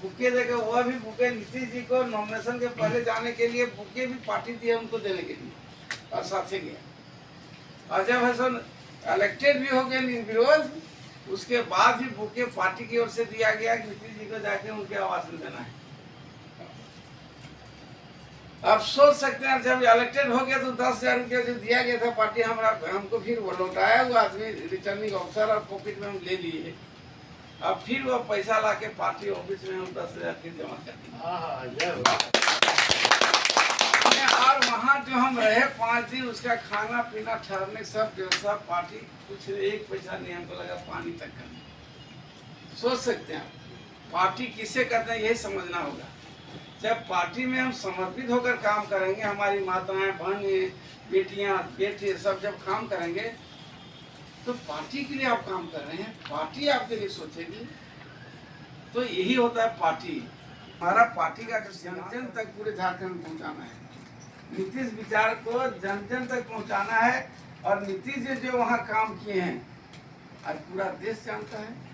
बुके देकर, वह भी बुके नीतीश जी को नॉमिनेशन के पहले जाने के लिए बुके भी पार्टी दिए उनको देने के लिए, और साथ ही गया। और जब ऐसा इलेक्टेड भी हो गए विरोध, उसके बाद भी बुके पार्टी की ओर से दिया गया कि नीतीश जी को जाके उनके आवास में देना है। आप सोच सकते हैं, जब इलेक्टेड हो गया तो 10,000 रुपया जो दिया गया था पार्टी, हमको फिर वो लौटाया, वो आदमी रिटर्निंग ऑफिसर, और पॉकेट में हम ले लिए, अब फिर वो पैसा ला के पार्टी ऑफिस में हम 10,000 फिर जमा कर दिए। और वहाँ जो हम रहे 5 दिन, उसका खाना पीना ठहरने सब व्यवस्था पार्टी, कुछ 1 पैसा नहीं हमको लगा पानी तक का। सोच सकते हैं पार्टी किसे कहते हैं, यही समझना होगा। जब पार्टी में हम समर्पित होकर काम करेंगे, हमारी माताएं, बहनें, बेटियां, बेटे सब जब काम करेंगे, तो पार्टी के लिए आप काम कर रहे हैं, पार्टी आपके लिए सोचेगी। तो यही होता है पार्टी। हमारा पार्टी का जन जन तक पूरे झारखंड में पहुँचाना है, नीतीश विचार को जन जन तक पहुँचाना है। और नीतीश जी जो वहाँ काम किए हैं, आज पूरा देश जानता है।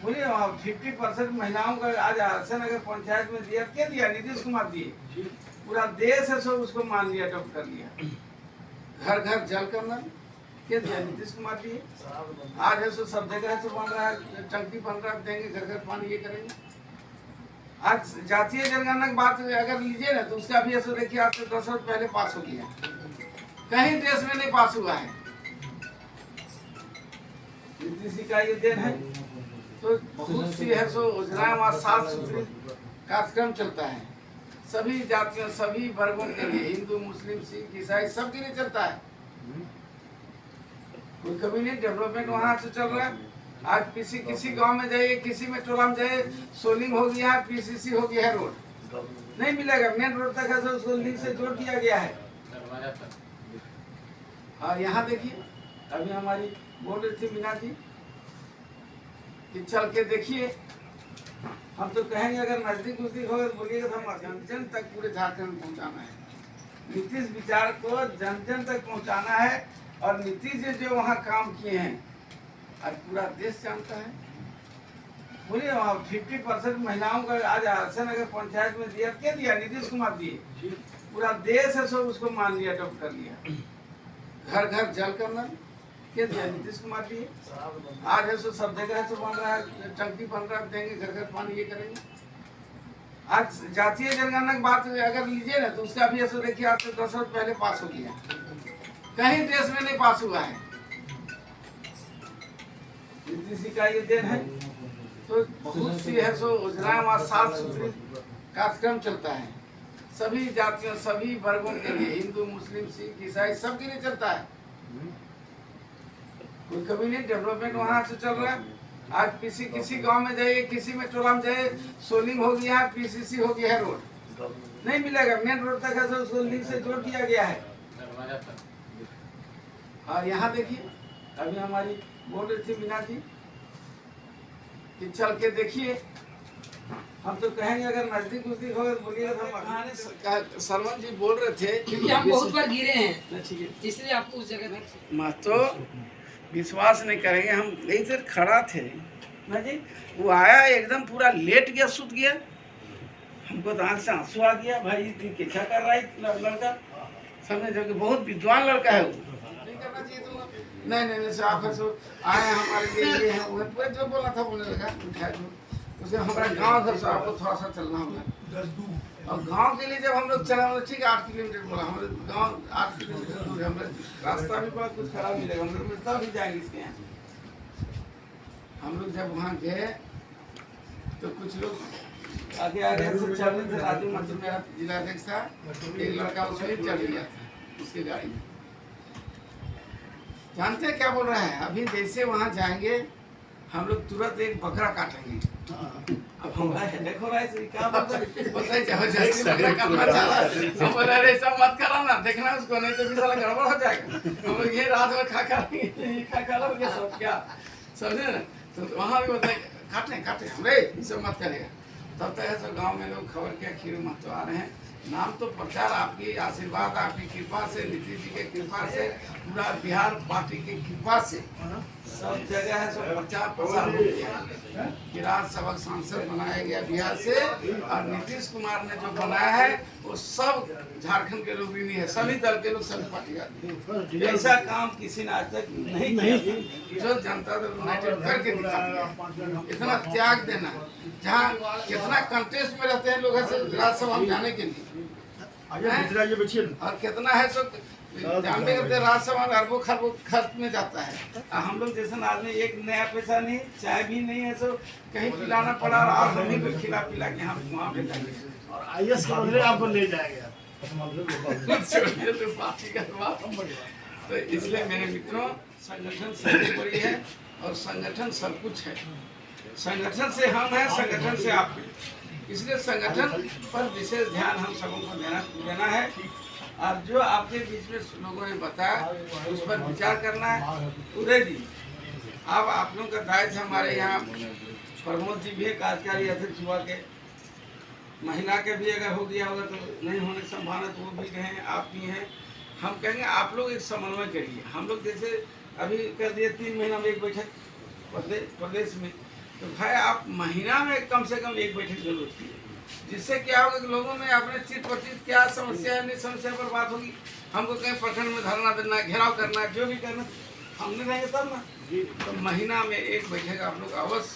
बोलिए, 50% महिलाओं का आज आरक्षण अगर पंचायत में दिया, क्या दिया? नीतीश कुमार दिए। पूरा देश है सब उसको मान लिया, अडॉप्ट कर लिया। घर घर जल का नल क्या दिया? नीतीश कुमार दिए। आज है सो सब जगह से बन रहा है, टंकी बन रहा है, देंगे घर घर पानी, ये करेंगे। आज जातीय जनगणना की बात अगर लीजिए ना, तो उसका भी ऐसा देखिए, आज से 10 वर्ष पहले पास हो गया, कहीं देश में नहीं पास हुआ है। नीतीश जी का ये देन है। तो बहुत सी है सो योजनाएं वहाँ साफ सुथरी कार्यक्रम चलता है, सभी जातियों, सभी वर्गों के लिए, हिंदू, मुस्लिम, सिख, ईसाई, सबके लिए चलता है। कोई कभी नहीं, डेवलपमेंट वहाँ से चल रहा है। आज किसी गांव में जाइए, किसी में टोला में जाइए, सोलिंग हो गया है, पीसीसी हो गया है, रोड नहीं मिलेगा, मेन रोड तक है, उसको लिंक से जोड़ दिया गया है। और यहाँ देखिए, अभी हमारी बोल रही थी मीना जी कि चल के देखिए, हम तो कहेंगे अगर नजदीक होगा तो बोलिएगा, तो हम जन जन तक पूरे झारखंड में पहुँचाना है। नीतीश विचार को जन जन तक पहुँचाना है। और नीतीश जी जो वहाँ काम किए हैं, आज पूरा देश जानता है। बोलिए, 50% महिलाओं का आज आरक्षण अगर पंचायत में दिया, क्या दिया? नीतीश कुमार दिए। पूरा देश है सब उसको मान लिया, अडॉप्ट कर लिया। घर घर जल का नल क्या दिया? नीतीश कुमार दिए। आज है सो सब जगह है सो बन रहा है, टंकी बन रहा है, देंगे घर घर पानी, ये करेंगे। आज जातीय जनगणना की बात अगर लीजिए ना तो उसका भी ऐसा देखिए आज से 10 वर्ष पहले पास हो गया, कहीं देश में नहीं पास हुआ है। नीतीश जी का ये देन है। तो बहुत सी है सो योजनाएं वहाँ साफ सुथरी कार्यक्रम चलता है, सभी जातियों सभी वर्गों के लिए, हिंदू मुस्लिम सिख ईसाई सबके लिए चलता है। कोई कभी नहीं, डेवलपमेंट वहाँ से चल रहा है। आज किसी गांव में जाइए, किसी में टोला में जाइए, सोलिंग हो गया है, पीसीसी हो गया है, रोड नहीं मिलेगा, मेन रोड तक है तो उसको लिंक से जोड़ दिया गया है। और यहाँ देखिए अभी हमारी बोल रही थी मीना जी कि चल के देखिए, हम तो कहेंगे अगर नजदीक नजदीक हो बोलिएगा तो हम। सरवन जी बोल रहे थे क्योंकि हम बहुत बार गिरे हैं, इसलिए आपको उस जगह मैं तो विश्वास नहीं करेंगे, हम यही से खड़ा थे ना जी, वो आया एकदम पूरा लेट गया, सुत गया, हमको तो आँख से आंसू आ गया, भाई क्या कर रहा है लड़का, समझे जो कि बहुत विद्वान लड़का है वो। नहीं करना चाहिए तो नहीं सो आप सो आए हमारे लिए ये है वो पूरे जो बोला था बोलने लगा, उठाया जो उसे हमारा गाँव घर से आपको थोड़ा सा चलना होगा, और गांव के लिए जब हम लोग चला ठीक है 8 किलोमीटर बोला, हमारे गांव 8 किलोमीटर दूर है, हमारे रास्ता भी बड़ा कुछ खराब नहीं लगा, हम लोग मिलता भी जाएंगे इसके यहाँ। हम लोग जब वहाँ गए तो कुछ लोग आगे आगे से चल रहे थे, राजू मंत्री मेरा जिला अध्यक्ष था, एक लड़का उसमें चढ़ गया था उसकी गाड़ी में। जानते हैं क्या बोल रहा है? अभी जैसे वहाँ जाएंगे हम लोग तुरंत एक बकरा काटेंगे। अब हम देखो क्या ऐसा मत करो ना, देखना उसको नहीं तो साला गड़बड़ हो जाएगा। हम लोग ये रात में खा लोगे सब क्या, समझे ना? तो वहाँ भी बताए काटे हमरे ये सब मत करेगा। तब तक ऐसा गाँव में लोग खबर क्या खीर मत आ रहे हैं, नाम तो प्रचार आपकी आशीर्वाद आपकी कृपा से, नीतीश जी के कृपा से, पूरा बिहार पार्टी की कृपा से सब जगह है सब प्रचार प्रसार हो गया कि राज्यसभा सांसद बनाया गया बिहार से, और नीतीश कुमार ने जो बनाया है वो सब झारखंड के लोग भी नहीं है, सभी दल के लोग सभी पार्टी का। ऐसा काम किसी ने आज तक नहीं किया जो जनता दल यूनाइटेड करके दिखा दिया। इतना त्याग देना, जहाँ कितना कंटेस्ट में रहते हैं लोग राज्यसभा में जाने के लिए, और कितना है सो जानते करते राज्यसभा में अरबों खरबों खर्च में जाता है। हम लोग जैसे आदमी एक नया पैसा नहीं, चाय भी नहीं है, सो कहीं पिलाना पड़ा और हम ही को खिला पिला के हम वहाँ पे जाएंगे और आईएएस के बदले आपको ले जाएगा। तो पार्टी का बात। तो इसलिए मेरे मित्रों, संगठन सबसे बड़ी है और संगठन सब कुछ है। संगठन से हम हैं, संगठन से आप हैं, इसलिए संगठन पर विशेष ध्यान हम सबों को देना है। और जो आपके बीच में लोगों ने बताया उस पर विचार करना है। उदय जी, अब आप लोगों का दायित्व हमारे यहाँ प्रमोद जी भी है, कार्यकारी अध्यक्ष युवा के, महिला के भी अगर हो गया होगा तो नहीं होने की संभावना, तो वो भी हैं, आप भी हैं। हम कहेंगे आप लोग एक समन्वय करिए। हम लोग जैसे अभी कर दिए 3 महीना में एक बैठक प्रदेश में, तो भाई आप महीना में कम से कम एक बैठक जरूर कीजिए, जिससे क्या होगा कि लोगों में अपने चित पर चित क्या समस्या है, नहीं समस्या पर बात होगी। हमको कहीं प्रखंड में धरना देना, घेराव करना, जो भी करना हमने रहेंगे तब ना। तो महीना में एक बैठक आप लोग अवश्य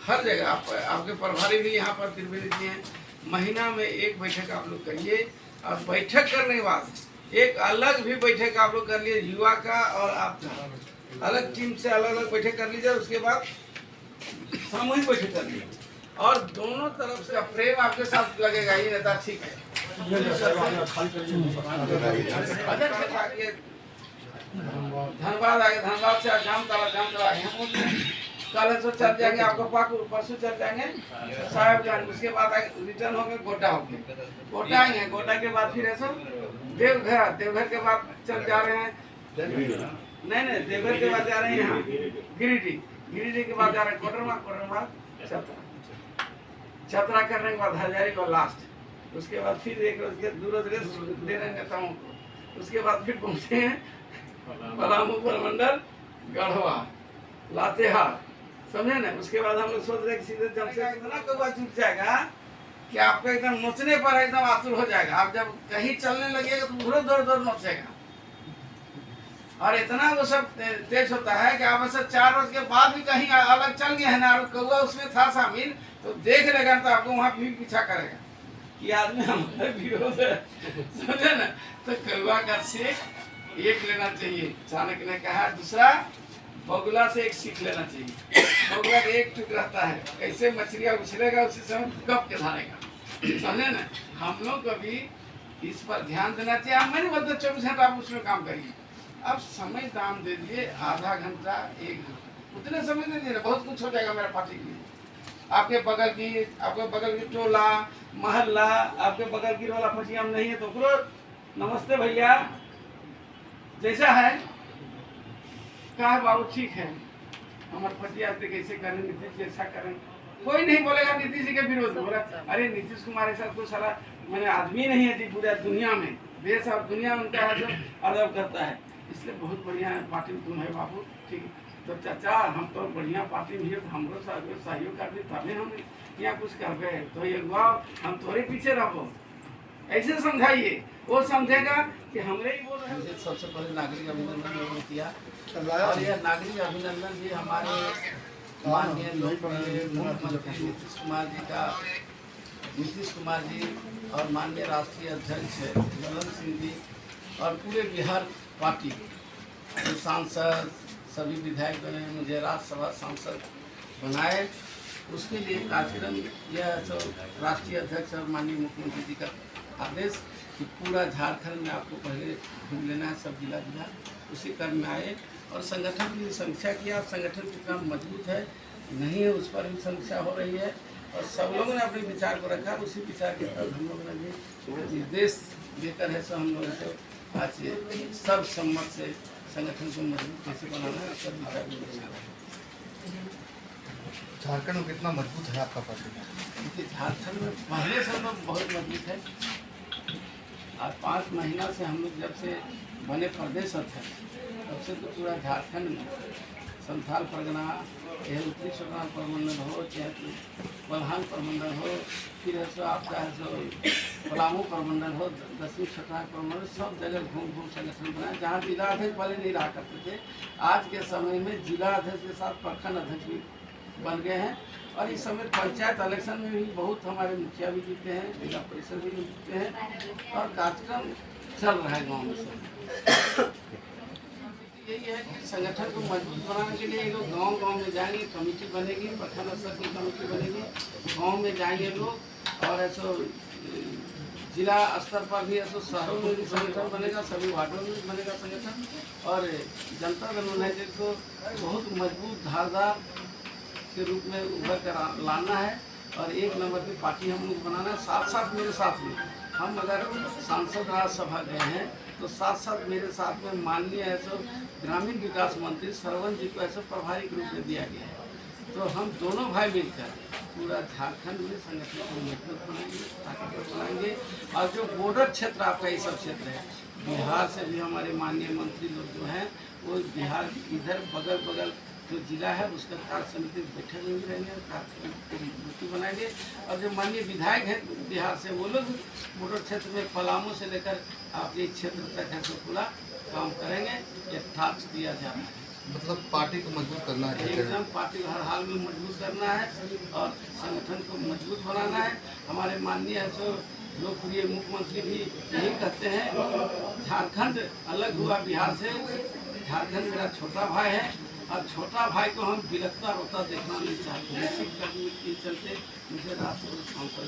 हर जगह आपके प्रभारी भी यहाँ पर त्रिवेदी जी हैं, महीना में एक बैठक आप लोग करिए। और बैठक करने के बाद एक अलग भी बैठक आप लोग कर लिए युवा का और आपका, अलग टीम से अलग अलग बैठक कर लीजिए। उसके बाद सामूहिक बैठक कर लीजिए और दोनों तरफ से प्रेम आपके साथ लगेगा, ये नेता ठीक है। धनबाद आगे, धनबाद से जामतला कल से चल जाएंगे, आपको पाकुर परसों चल जाएंगे साहेबगंज, उसके बाद रिटर्न होंगे गोड्डा होंगे, गोड्डा आएंगे, गोड्डा के बाद फिर ऐसा देवघर, देवघर के बाद चल जा रहे हैं, नहीं देवघर के बाद जा रहे हैं यहाँ गिरिडीह, गिरिडीह के बाद जा रहे हैं कोडरमा, कोडरमा छतरा करने के बाद हजारी को लास्ट, उसके बाद फिर एक रोज के दूर रेस्ट दे रहे नेताओं को, उसके बाद फिर पहुंचे हैं पलामू प्रमंडल, गढ़वा, लातेहार, समझे ना। उसके बाद हम लोग सोच रहे सीधे जब से इतना कौवा छूट जाएगा कि आपका एकदम नोचने पर एकदम आतुर हो जाएगा। आप जब कहीं चलने लगेगा तो पूरा दौड़ नोचेगा। और इतना वो सब तेज होता है कि आप ऐसा 4 रोज के बाद भी कहीं अलग चल गए हैं ना और कौआ उसमें था शामिल, तो देख लेगा तो आपको वहाँ भी पीछा करेगा कि आदमी हमारे विरोध है, समझे ना। तो कौआ का सीख एक लेना चाहिए, चाणक्य ने कहा। दूसरा, बगुला से एक सीख लेना चाहिए। बगुला का एक टुक रहता है, कैसे मछलियाँ उछलेगा उसी समय गप के धारेगा, समझे ना। हम लोग को भी इस पर ध्यान देना चाहिए। आप मैंने बोलते 24 घंटा आप उसमें काम करिए, अब समय दाम दे दिए, आधा घंटा 1 घंटा उतने समय दे दिए, बहुत कुछ हो जाएगा मेरा पार्टी के लिए। आपके बगल की टोला मोहल्ला, आपके बगल की वाला फटिया में नहीं है तो करो नमस्ते भैया जैसा है, कहा बाबू ठीक है, हमारे फटिया से कैसे करें, नीतीश जैसा करें। कोई नहीं बोलेगा नीतीश जी के विरोध में, बोला अरे नीतीश कुमार ऐसा कोई सारा मैंने आदमी नहीं है जी पूरा दुनिया में, देश और दुनिया में उनका जो अदब करता है, इसलिए बहुत बढ़िया पार्टी में तुम है बाबू, ठीक। तो चाचा हम तो बढ़िया पार्टी में है, तो हमको सहयोग कर दी तभी हम यहाँ कुछ कर गए, तो ये हम थोड़े पीछे रहो, ऐसे समझाइए, वो समझेगा कि हमरे ही बोल रहे हैं। सबसे पहले नागरिक अभिनंदन किया, और यह नागरिक अभिनंदन भी हमारे माननीय मुख्यमंत्री नीतीश कुमार जी और माननीय राष्ट्रीय अध्यक्ष ललन सिंह जी और पूरे बिहार पार्टी के सांसद सभी विधायक बने, मुझे राज्यसभा सांसद बनाए, उसके लिए कार्यक्रम यह तो राष्ट्रीय अध्यक्ष और माननीय मुख्यमंत्री जी का आदेश कि पूरा झारखंड में आपको पहले घूम लेना है, सब जिला उसी क्रम में आए। और संगठन की समीक्षा किया, संगठन कितना मजबूत है नहीं है उस पर भी समीक्षा हो रही है, और सब लोगों ने अपने विचार को रखा, उसी विचार के तहत हम लोगों ने भी निर्देश देकर है, सो हम लोगों को आज सर्वसम्मत से संगठन को मजबूत कैसे बनाना है सब विचार। झारखंड में कितना मजबूत है आपका पार्टी? क्योंकि झारखंड में पहले से तो बहुत मजबूत है। आज 5 महीना से हम लोग जब से बने प्रदेश अध्यक्ष, तब से तो पूरा झारखंड में संथाल परगना, यह उत्तरी चौरान प्रमंडल हो, चाहे बलहान प्रमंडल हो, फिर है सो आपका है सो पलामू प्रमंडल हो, 10वीं छठार प्रमंडल, सब जगह घूम संगठन बनाए। जहाँ जिला अध्यक्ष पहले नहीं रहा करते थे, आज के समय में जिला अध्यक्ष के साथ प्रखंड अध्यक्ष भी बन गए हैं। और इस समय पंचायत इलेक्शन में भी बहुत हमारे मुखिया भी जीते हैं, जिला परिषद भी जीते हैं, और कार्यक्रम चल रहा है गाँव में सब। यही है कि संगठन को मजबूत बनाने के लिए लोग गांव में जाएंगे, कमेटी बनेगी, प्रखंड स्तर की कमेटी बनेगी, गांव में जाएंगे लोग, और ऐसा जिला स्तर पर भी ऐसा शहरों में भी संगठन बनेगा, सभी वार्डों में भी बनेगा संगठन। और जनता दल यूनाइटेड को बहुत मजबूत धारदार के रूप में उभर कर लाना है, और 1 नंबर की पार्टी हम लोग बनाना है। साथ साथ मेरे साथ में हम अगर सांसद राज्यसभा गए हैं तो साथ साथ मेरे साथ में माननीय ऐसे ग्रामीण विकास मंत्री सरवन जी को ऐसे प्रभारी के रूप में दिया गया है। तो हम दोनों भाई मिलकर पूरा झारखंड में संगठन को मजबूत बनाएंगे, ताकतवर बनाएंगे। और जो बॉर्डर क्षेत्र आपका ये सब क्षेत्र है, बिहार से भी हमारे माननीय मंत्री लोग जो हैं वो बिहार इधर बगल जो जिला है उसका कार्य समिति बैठक में भी रहेंगे, कार्यक्रम बनाएंगे। और जो माननीय विधायक हैं बिहार से, वो लोग बॉर्डर क्षेत्र में पलामू से लेकर आपके क्षेत्र तक है तो पूरा काम करेंगे। ये टास्क दिया जा रहा है, मतलब पार्टी को मजबूत करना है, एकदम पार्टी हर हाल में मजबूत करना है और संगठन को मजबूत बनाना है। हमारे माननीय सो लोकप्रिय मुख्यमंत्री भी यही कहते हैं, झारखंड अलग हुआ बिहार से, झारखंड मेरा छोटा भाई है, और छोटा भाई को हम बिलखता रोता देखना नहीं चाहते। इसी करने के चलते मुझे राष्ट्रपति सांसद